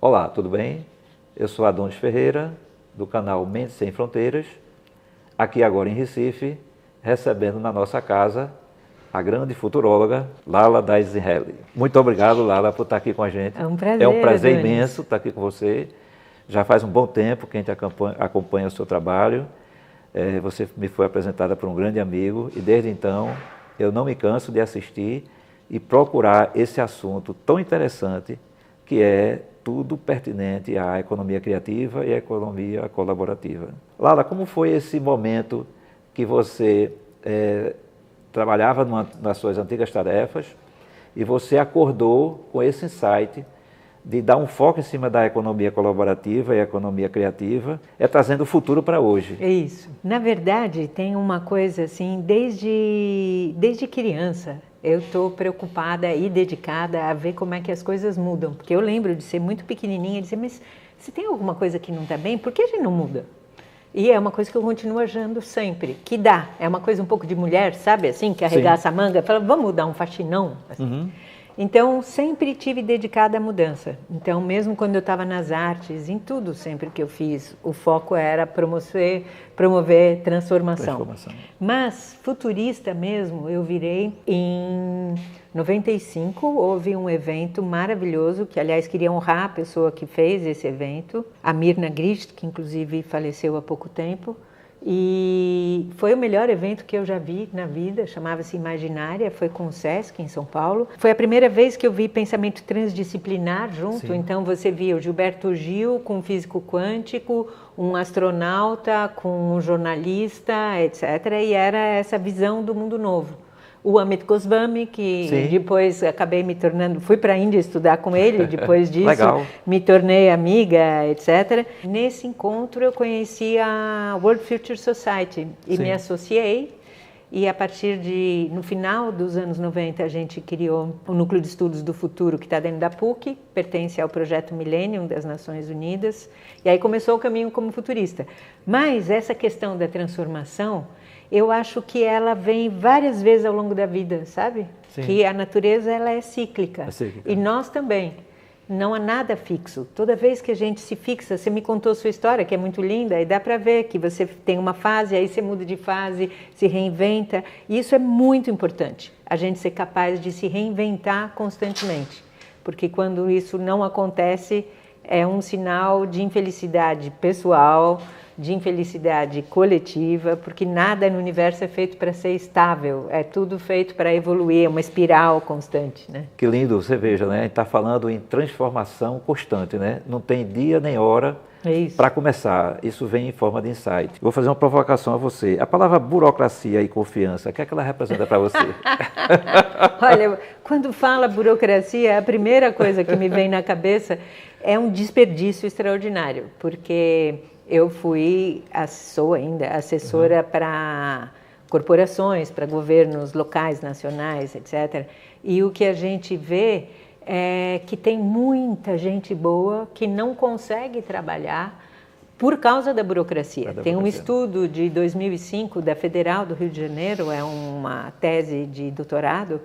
Olá, tudo bem? Eu sou Adonis Ferreira, do canal Mentes Sem Fronteiras, aqui agora em Recife, recebendo na nossa casa a grande futuróloga Lala Daisy-Helli. Muito obrigado, Lala, por estar aqui com a gente. É um prazer, É um prazer Adonis. imenso estar aqui com você. Já faz um bom tempo que a gente acompanha o seu trabalho. Você me foi apresentada por um grande amigo e desde então eu não me canso de assistir e procurar esse assunto tão interessante que é tudo pertinente à economia criativa e à economia colaborativa. Lala, como foi esse momento que você trabalhava nas suas antigas tarefas e você acordou com esse insight de dar um foco em cima da economia colaborativa e economia criativa, trazendo o futuro para hoje? É isso. Na verdade, tem uma coisa assim, desde criança, eu estou preocupada e dedicada a ver como é que as coisas mudam. Porque eu lembro de ser muito pequenininha e dizer, mas se tem alguma coisa que não está bem, por que a gente não muda? E é uma coisa que eu continuo achando sempre, que dá. É uma coisa um pouco de mulher, sabe, assim, que arregaça a manga, fala, vamos dar um faxinão? Assim. Uhum. Então, sempre tive dedicada à mudança. Então, mesmo quando eu estava nas artes, em tudo sempre que eu fiz, o foco era promover transformação. Mas, futurista mesmo, eu virei em 95, houve um evento maravilhoso, que aliás queria honrar a pessoa que fez esse evento, a Mirna Grist, que inclusive faleceu há pouco tempo. E foi o melhor evento que eu já vi na vida, chamava-se Imaginária, foi com o Sesc em São Paulo. Foi a primeira vez que eu vi pensamento transdisciplinar junto, Sim. Então você via o Gilberto Gil com um físico quântico, um astronauta com um jornalista, etc. E era essa visão do mundo novo. O Amit Goswami, que Sim. depois acabei me tornando, fui para a Índia estudar com ele, depois disso me tornei amiga, etc. Nesse encontro eu conheci a World Future Society e Sim. me associei. E a partir no final dos anos 90, a gente criou o Núcleo de Estudos do Futuro, que está dentro da PUC, pertence ao Projeto Millennium das Nações Unidas. E aí começou o caminho como futurista. Mas essa questão da transformação, eu acho que ela vem várias vezes ao longo da vida, sabe? Sim. Que a natureza ela é cíclica. E nós também. Não há nada fixo. Toda vez que a gente se fixa, você me contou sua história, que é muito linda, e dá para ver que você tem uma fase, aí você muda de fase, se reinventa. E isso é muito importante, a gente ser capaz de se reinventar constantemente. Porque quando isso não acontece, é um sinal de infelicidade pessoal, de infelicidade coletiva, porque nada no universo é feito para ser estável, é tudo feito para evoluir, é uma espiral constante, né? Que lindo, você veja, né? A gente está falando em transformação constante, né? Não tem dia nem hora para começar, isso vem em forma de insight. Vou fazer uma provocação a você. A palavra burocracia e confiança, o que é que ela representa para você? Olha, quando fala burocracia, a primeira coisa que me vem na cabeça é um desperdício extraordinário, porque eu sou ainda assessora para corporações, para governos locais, nacionais, etc. E o que a gente vê é que tem muita gente boa que não consegue trabalhar por causa da burocracia. Tem um estudo de 2005 da Federal do Rio de Janeiro, é uma tese de doutorado,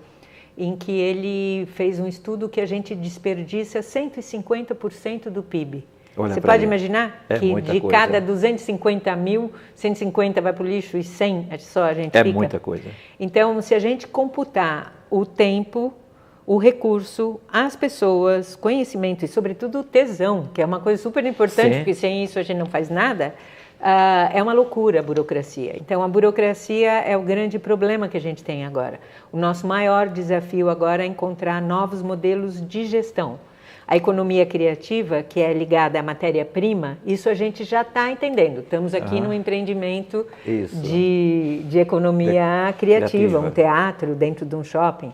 em que ele fez um estudo que a gente desperdiça 150% do PIB. Você pode imaginar que de cada 250 mil, 150 vai para o lixo e 100 só a gente fica? É muita coisa. Então, se a gente computar o tempo, o recurso, as pessoas, conhecimento e, sobretudo, o tesão, que é uma coisa super importante, Sim. porque sem isso a gente não faz nada, é uma loucura a burocracia. Então, a burocracia é o grande problema que a gente tem agora. O nosso maior desafio agora é encontrar novos modelos de gestão. A economia criativa, que é ligada à matéria-prima, isso a gente já está entendendo. Estamos aqui num empreendimento de economia criativa, um teatro dentro de um shopping.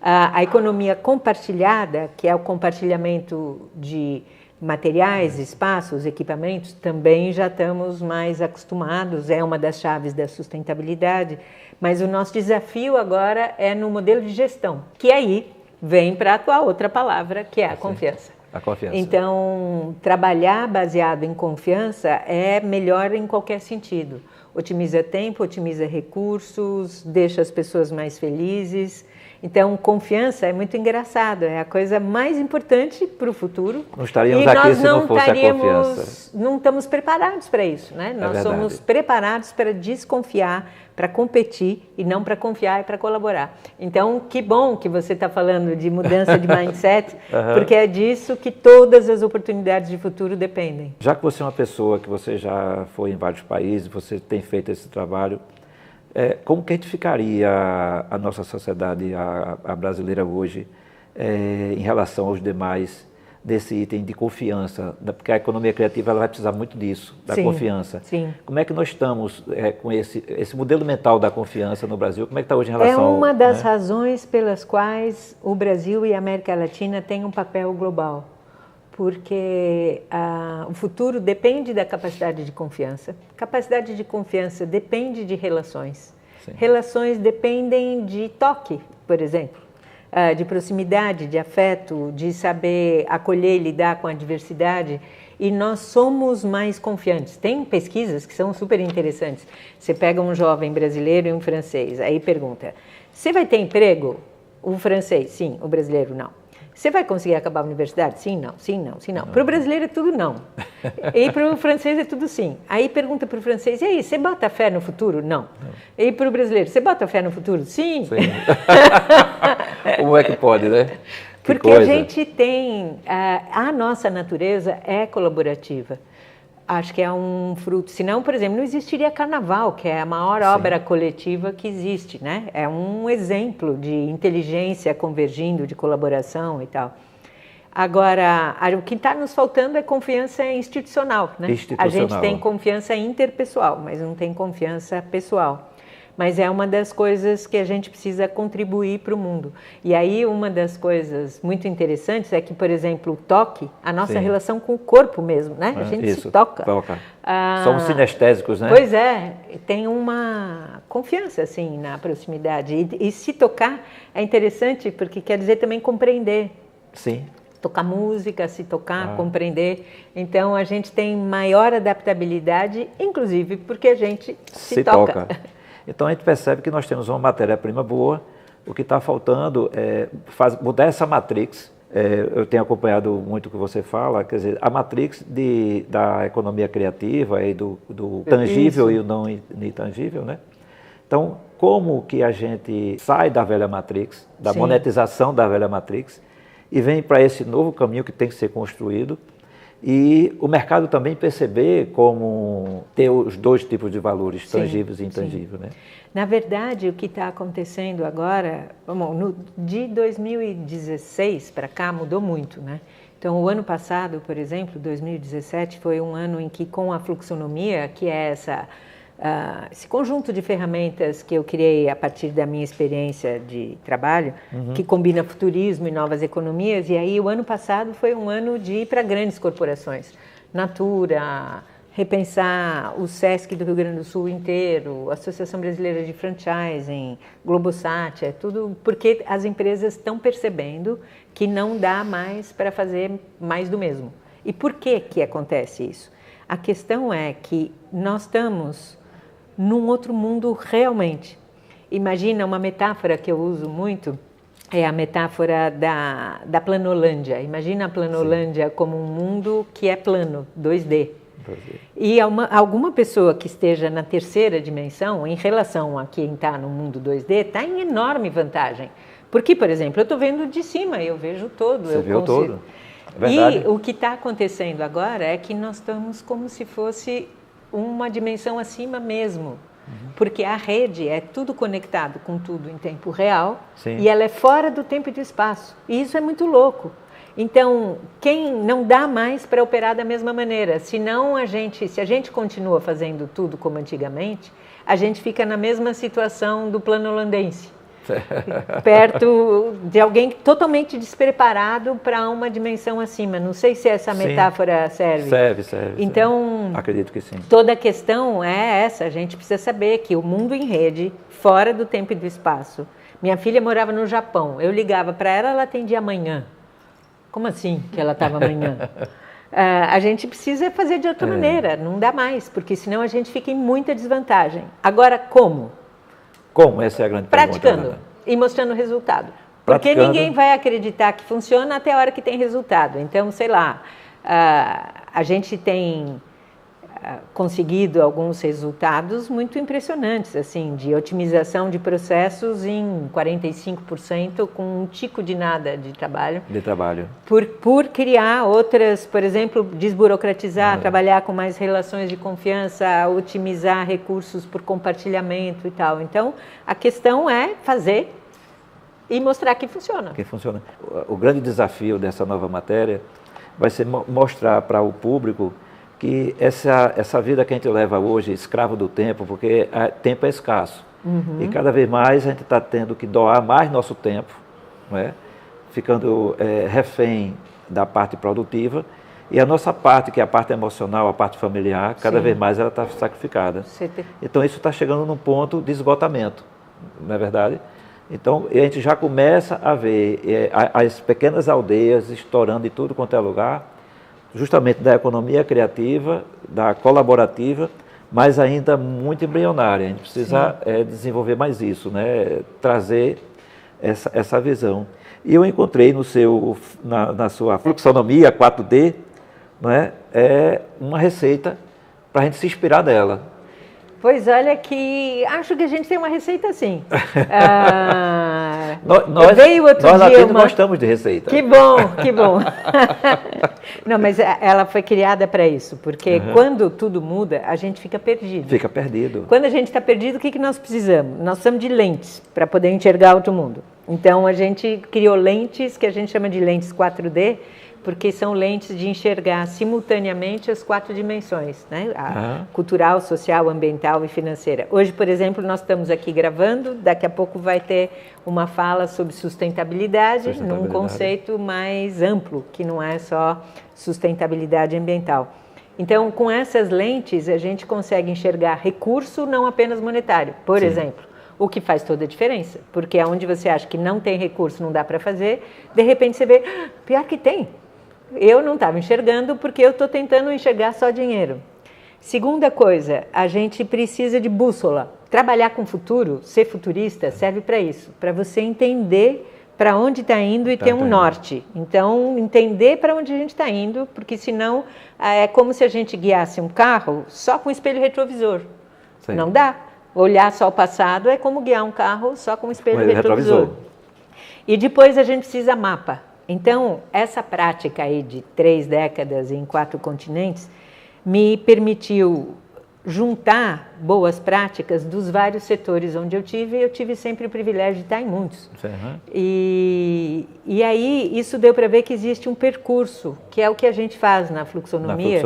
A economia compartilhada, que é o compartilhamento de materiais, espaços, equipamentos, também já estamos mais acostumados, é uma das chaves da sustentabilidade. Mas o nosso desafio agora é no modelo de gestão, que aí vem para a tua outra palavra, que é a confiança. A confiança. Então, trabalhar baseado em confiança é melhor em qualquer sentido. Otimiza tempo, otimiza recursos, deixa as pessoas mais felizes. Então, confiança é muito engraçado, é a coisa mais importante para o futuro. Não estaríamos aqui se não fosse a confiança. Não estamos preparados para isso, né? Nós somos preparados para desconfiar, para competir e não para confiar e para colaborar. Então, que bom que você está falando de mudança de mindset, porque é disso que todas as oportunidades de futuro dependem. Já que você é uma pessoa que você já foi em vários países, você tem feito esse trabalho, como que edificaria a nossa sociedade, a brasileira hoje, em relação aos demais, desse item de confiança? Porque a economia criativa ela vai precisar muito disso, da confiança. Sim. Como é que nós estamos com esse modelo mental da confiança no Brasil? Como é que está hoje em relação ao... É uma das razões pelas quais o Brasil e a América Latina têm um papel global. Porque o futuro depende da capacidade de confiança. Capacidade de confiança depende de relações. Sim. Relações dependem de toque, por exemplo, de proximidade, de afeto, de saber acolher e lidar com a diversidade. E nós somos mais confiantes. Tem pesquisas que são super interessantes. Você pega um jovem brasileiro e um francês, aí pergunta, você vai ter emprego? O francês, sim. O brasileiro, não. Você vai conseguir acabar a universidade? Sim, não, sim, não, sim, não. Para o brasileiro é tudo não. E para o francês é tudo sim. Aí pergunta para o francês, e aí, você bota fé no futuro? Não. E para o brasileiro, você bota fé no futuro? Sim. Como é que pode, né? Porque a gente tem, a nossa natureza é colaborativa. Acho que é um fruto. Senão, por exemplo, não existiria Carnaval, que é a maior obra coletiva que existe, né? É um exemplo de inteligência convergindo, de colaboração e tal. Agora, o que está nos faltando é confiança institucional, né? A gente tem confiança interpessoal, mas não tem confiança pessoal. Mas é uma das coisas que a gente precisa contribuir para o mundo. E aí uma das coisas muito interessantes é que, por exemplo, o toque, a nossa relação com o corpo mesmo, né? A gente se toca. Somos sinestésicos, né? Pois é, tem uma confiança, assim, na proximidade. E se tocar é interessante porque quer dizer também compreender. Sim. Tocar música, se tocar, compreender. Então, a gente tem maior adaptabilidade, inclusive porque a gente se toca. Então, a gente percebe que nós temos uma matéria-prima boa, o que está faltando é mudar essa matrix. Eu tenho acompanhado muito o que você fala, quer dizer, a matrix da economia criativa e do tangível e o não intangível, né? Então, como que a gente sai da velha matrix, da monetização da velha matrix, e vem para esse novo caminho que tem que ser construído, e o mercado também perceber como ter os dois tipos de valores, tangíveis e intangíveis, né? Na verdade, o que está acontecendo agora, de 2016 para cá mudou muito, né? Então, o ano passado, por exemplo, 2017, foi um ano em que, com a fluxonomia, que é esse conjunto de ferramentas que eu criei a partir da minha experiência de trabalho, que combina futurismo e novas economias, e aí o ano passado foi um ano de ir para grandes corporações, Natura, repensar o SESC do Rio Grande do Sul inteiro, Associação Brasileira de Franchising, Globosat, tudo porque as empresas estão percebendo que não dá mais para fazer mais do mesmo. E por que acontece isso? A questão é que nós estamos num outro mundo realmente. Imagina uma metáfora que eu uso muito, é a metáfora da Planolândia. Imagina a Planolândia como um mundo que é plano, 2D. E alguma pessoa que esteja na terceira dimensão, em relação a quem está no mundo 2D, está em enorme vantagem. Porque, por exemplo, eu estou vendo de cima, eu vejo todo. Você viu todo. É verdade. E o que está acontecendo agora é que nós estamos como se fosse uma dimensão acima mesmo. Porque a rede é tudo conectado com tudo em tempo real. E ela é fora do tempo e do espaço. E isso é muito louco. Então, quem não dá mais para operar da mesma maneira? Se a gente continua fazendo tudo como antigamente, a gente fica na mesma situação do plano holandense. Perto de alguém totalmente despreparado para uma dimensão acima. Não sei se essa metáfora serve. Serve. Então, acredito que sim. Toda a questão é essa. A gente precisa saber que o mundo em rede, fora do tempo e do espaço. Minha filha morava no Japão. Eu ligava para ela, ela atendia amanhã. Como assim que ela estava amanhã? A gente precisa fazer de outra maneira. Não dá mais, porque senão a gente fica em muita desvantagem. Agora, como? Como? Essa é a grande pergunta. Praticando. e mostrando o resultado. Porque ninguém vai acreditar que funciona até a hora que tem resultado. Então, sei lá, a gente tem conseguido alguns resultados muito impressionantes, assim, de otimização de processos em 45% com um tico de nada de trabalho. Por criar outras, por exemplo, desburocratizar, trabalhar com mais relações de confiança, otimizar recursos por compartilhamento e tal. Então, a questão é fazer e mostrar que funciona. O grande desafio dessa nova matéria vai ser mostrar para o público que essa vida que a gente leva hoje, escravo do tempo, porque tempo é escasso. E cada vez mais a gente está tendo que doar mais nosso tempo, não é? Ficando refém da parte produtiva. E a nossa parte, que é a parte emocional, a parte familiar, cada vez mais ela está sacrificada. Então isso está chegando num ponto de esgotamento, não é verdade? Então a gente já começa a ver as pequenas aldeias estourando em tudo quanto é lugar, justamente da economia criativa, da colaborativa, mas ainda muito embrionária. A gente precisa desenvolver mais isso, né? Trazer essa visão. E eu encontrei na sua fluxonomia 4D, né? Uma receita para a gente se inspirar dela. Pois olha que acho que a gente tem uma receita assim. Nós latinos gostamos de receita. Que bom, que bom. Não, mas ela foi criada para isso, porque quando tudo muda, a gente fica perdido. Fica perdido. Quando a gente está perdido, o que nós precisamos? Nós precisamos de lentes para poder enxergar outro mundo. Então a gente criou lentes que a gente chama de lentes 4D, porque são lentes de enxergar simultaneamente as 4 dimensões, né? Cultural, social, ambiental e financeira. Hoje, por exemplo, nós estamos aqui gravando, daqui a pouco vai ter uma fala sobre sustentabilidade num conceito mais amplo, que não é só sustentabilidade ambiental. Então, com essas lentes, a gente consegue enxergar recurso não apenas monetário, por exemplo. O que faz toda a diferença, porque onde você acha que não tem recurso, não dá para fazer, de repente você vê, pior que tem. Eu não estava enxergando porque eu estou tentando enxergar só dinheiro. Segunda coisa, a gente precisa de bússola. Trabalhar com o futuro, ser futurista, serve para isso, para você entender para onde está indo e ter um norte. Então, entender para onde a gente está indo, porque senão é como se a gente guiasse um carro só com espelho retrovisor. Não dá. Olhar só o passado é como guiar um carro só com espelho retrovisor. E depois a gente precisa mapa. Então, essa prática aí de 3 décadas em 4 continentes me permitiu juntar boas práticas dos vários setores onde eu tive sempre o privilégio de estar em muitos. E aí isso deu para ver que existe um percurso, que é o que a gente faz na fluxonomia,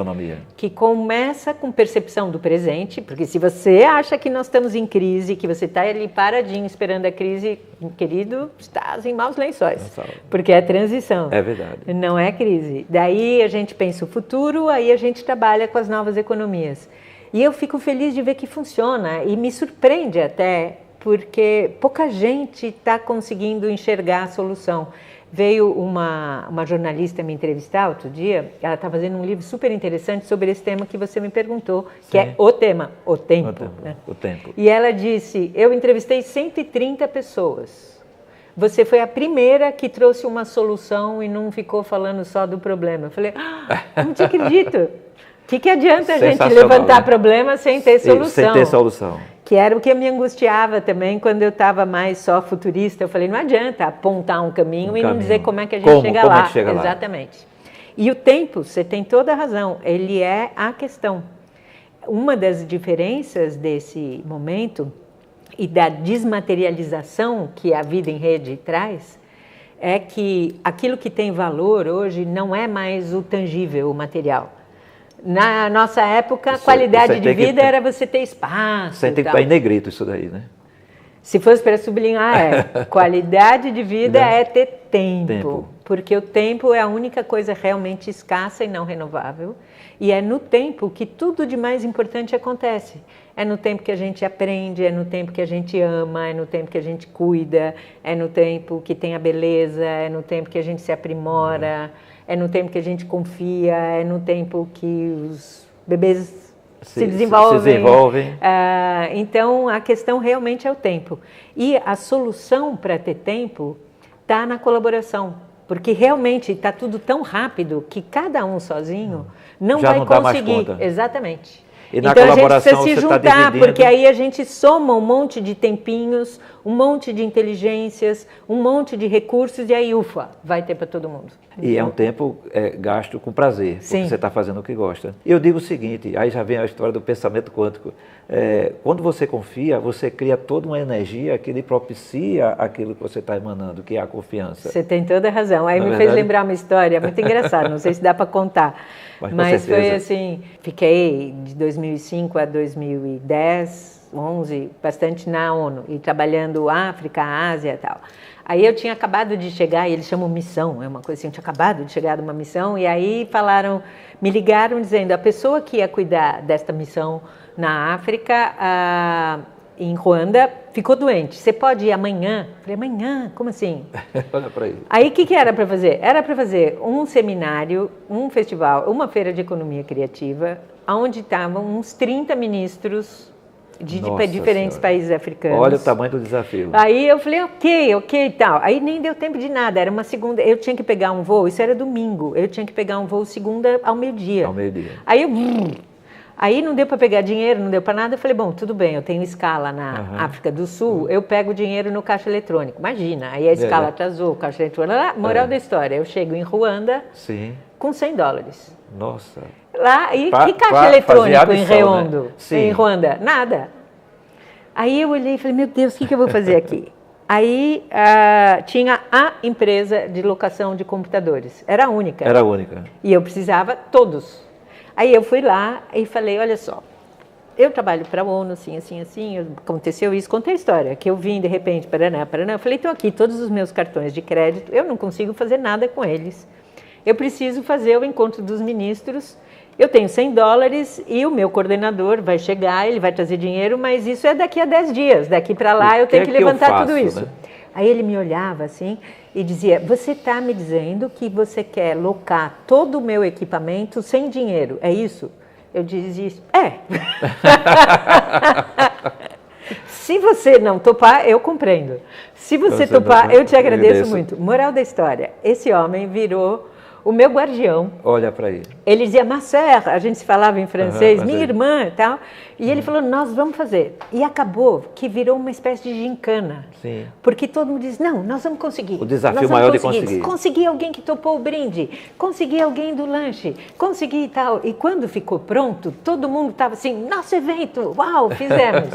que começa com percepção do presente, porque se você acha que nós estamos em crise, que você está ali paradinho esperando a crise, querido, estás em maus lençóis, porque é transição. É verdade. Não é crise. Daí a gente pensa o futuro, aí a gente trabalha com as novas economias. E eu fico feliz de ver que funciona e me surpreende até, porque pouca gente está conseguindo enxergar a solução. Veio uma jornalista me entrevistar outro dia, ela está fazendo um livro super interessante sobre esse tema que você me perguntou, que é o tema, o tempo. Né? O tempo. E ela disse, eu entrevistei 130 pessoas. Você foi a primeira que trouxe uma solução e não ficou falando só do problema. Eu falei, não te acredito. O que adianta a gente levantar problema sem ter solução? Sem ter solução. Que era o que me angustiava também quando eu estava mais só futurista. Eu falei, não adianta apontar um caminho e não dizer como é que a gente chega lá. Exatamente. E o tempo, você tem toda a razão, ele é a questão. Uma das diferenças desse momento e da desmaterialização que a vida em rede traz é que aquilo que tem valor hoje não é mais o tangível, o material. Na nossa época, a qualidade de vida era você ter espaço. Você tem que estar em negrito isso daí, né? Se fosse para sublinhar, qualidade de vida é ter tempo. Porque o tempo é a única coisa realmente escassa e não renovável. E é no tempo que tudo de mais importante acontece. É no tempo que a gente aprende, é no tempo que a gente ama, é no tempo que a gente cuida, é no tempo que tem a beleza, é no tempo que a gente se aprimora. É no tempo que a gente confia, é no tempo que os bebês se desenvolvem. Se desenvolvem. Então, a questão realmente é o tempo. E a solução para ter tempo está na colaboração. Porque realmente está tudo tão rápido que cada um sozinho não Já vai não dá mais conseguir. conta. Exatamente. E na então colaboração a gente precisa se você tá juntar, dividindo. porque aí a gente soma um monte de tempinhos, um monte de inteligências, um monte de recursos e aí, ufa, vai ter para todo mundo. E é um tempo gasto com prazer, porque Sim. você está fazendo o que gosta. E eu digo o seguinte, aí já vem a história do pensamento quântico. Quando você confia, você cria toda uma energia que lhe propicia aquilo que você está emanando, que é a confiança. Você tem toda a razão. Aí Na me verdade... fez lembrar uma história muito engraçada, não sei se dá para contar. Mas foi assim, fiquei de 2005 a 2010, 11, bastante na ONU, e trabalhando África, Ásia e tal. Aí eu tinha acabado de chegar, e eles chamam missão, é uma coisa assim, eu tinha acabado de chegar de uma missão, e aí me ligaram dizendo, a pessoa que ia cuidar desta missão na África, em Ruanda, ficou doente. Você pode ir amanhã? Eu falei, amanhã? Como assim? Olha para aí. Aí o que era para fazer? Era para fazer um seminário, um festival, uma feira de economia criativa, onde estavam uns 30 ministros de diferentes países africanos. Olha o tamanho do desafio. Aí eu falei, ok e tal. Aí nem deu tempo de nada, era uma segunda, eu tinha que pegar um voo, isso era domingo, eu tinha que pegar um voo segunda ao meio-dia. Ao meio-dia. Aí não deu para pegar dinheiro, não deu para nada, eu falei, bom, tudo bem, eu tenho escala na África do Sul, eu pego o dinheiro no caixa eletrônico. Imagina, aí a escala atrasou, o caixa eletrônico, moral da história, eu chego em Ruanda com $100. Nossa. Lá, e que caixa eletrônico em Reondo? Né? Sim. Em Ruanda? Nada. Aí eu olhei e falei, meu Deus, o que eu vou fazer aqui? Aí tinha a empresa de locação de computadores, era a única. Era a única. E eu precisava todos. Aí eu fui lá e falei, olha só, eu trabalho para a ONU, assim, aconteceu isso, contei a história, que eu vim de repente, Paraná, eu falei, estou aqui, todos os meus cartões de crédito, eu não consigo fazer nada com eles. Eu preciso fazer o encontro dos ministros, eu tenho $100 e o meu coordenador vai chegar, ele vai trazer dinheiro, mas isso é daqui a 10 dias, daqui para lá eu tenho que levantar tudo isso. Né? Aí ele me olhava assim e dizia, você está me dizendo que você quer locar todo o meu equipamento sem dinheiro, é isso? Eu dizia, Se você não topar, eu compreendo. Se você topar, eu te agradeço muito. Moral da história, esse homem virou o meu guardião. Olha para ele. Ele dizia, ma sœur, a gente se falava em francês, minha irmã e tal. E ele falou, nós vamos fazer. E acabou que virou uma espécie de gincana. Sim. Porque todo mundo diz, não, nós vamos conseguir. O desafio maior de conseguir. Conseguir alguém que topou o brinde, conseguir alguém do lanche, conseguir e tal. E quando ficou pronto, todo mundo estava assim, nosso evento, uau, fizemos.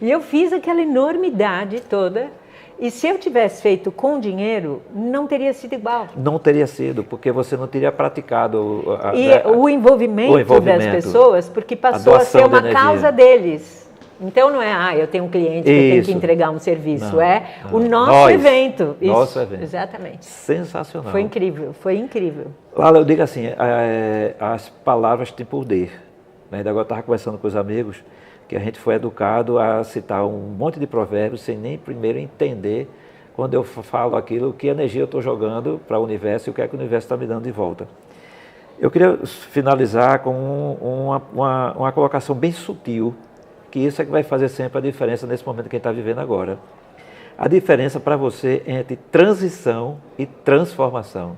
E eu fiz aquela enormidade toda. E se eu tivesse feito com dinheiro, não teria sido igual. Não teria sido, porque você não teria praticado... o envolvimento das pessoas, porque passou a ser uma causa deles. Então não é, eu tenho um cliente que eu tenho que entregar um serviço. O nosso evento. Nosso evento. Exatamente. Sensacional. Foi incrível, foi incrível. Lala, eu digo assim, as palavras têm poder. Agora eu estava conversando com os amigos, que a gente foi educado a citar um monte de provérbios sem nem primeiro entender, quando eu falo aquilo, que energia eu estou jogando para o universo e o que é que o universo está me dando de volta. Eu queria finalizar com uma colocação bem sutil, que isso é que vai fazer sempre a diferença nesse momento que a gente está vivendo agora. A diferença para você entre transição e transformação.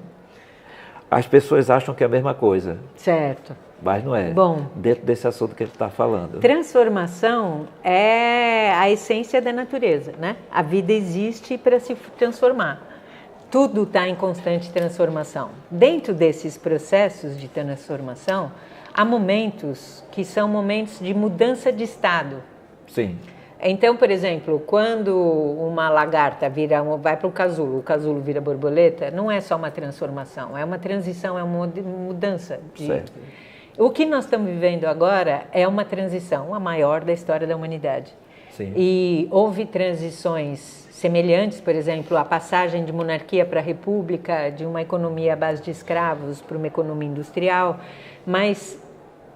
As pessoas acham que é a mesma coisa. Certo. Mas não é. Bom, dentro desse assunto que a gente está falando. Transformação é a essência da natureza, né? A vida existe para se transformar. Tudo está em constante transformação. Dentro desses processos de transformação, há momentos que são momentos de mudança de estado. Sim. Então, por exemplo, quando uma lagarta vai para o casulo vira borboleta, não é só uma transformação, é uma transição, é uma mudança. Certo. O que nós estamos vivendo agora é uma transição, a maior da história da humanidade. Sim. E houve transições semelhantes, por exemplo, a passagem de monarquia para a república, de uma economia à base de escravos para uma economia industrial, mas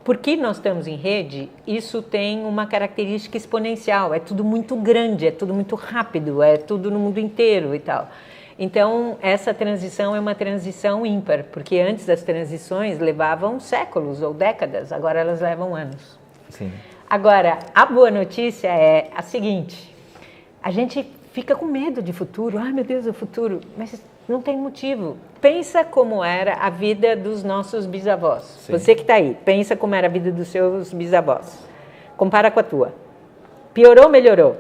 porque nós estamos em rede, isso tem uma característica exponencial, é tudo muito grande, é tudo muito rápido, é tudo no mundo inteiro e tal. Então, essa transição é uma transição ímpar, porque antes das transições levavam séculos ou décadas, agora elas levam anos. Sim. Agora, a boa notícia é a seguinte, a gente fica com medo de futuro, ai meu Deus, o futuro, mas não tem motivo. Pensa como era a vida dos nossos bisavós. Sim. Você que está aí, pensa como era a vida dos seus bisavós. Compara com a tua. Piorou ou melhorou?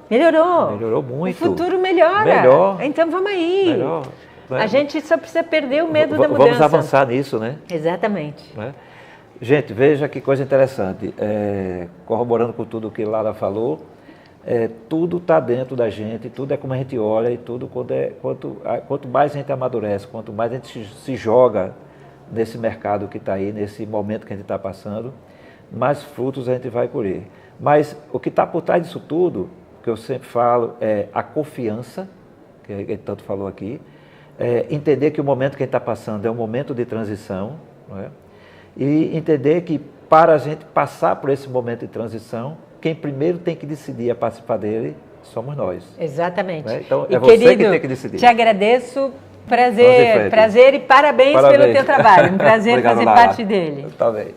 Melhorou. Melhorou muito. O futuro melhora. Melhor. Então vamos aí. Melhor. A gente só precisa perder o medo da mudança. Vamos avançar nisso, né? Exatamente. Né? Gente, veja que coisa interessante. Corroborando com tudo que Lara falou, tudo está dentro da gente, tudo é como a gente olha e tudo, quanto mais a gente amadurece, quanto mais a gente se joga nesse mercado que está aí, nesse momento que a gente está passando, mais frutos a gente vai colher. Mas o que está por trás disso tudo, que eu sempre falo, é a confiança, que a gente tanto falou aqui, entender que o momento que a gente está passando é um momento de transição, não é? E entender que para a gente passar por esse momento de transição, quem primeiro tem que decidir a participar dele somos nós. Exatamente. Né? Então e, é você querido, que tem que decidir. Te agradeço, prazer e parabéns pelo teu trabalho. Um prazer fazer parte dele. Tá bem.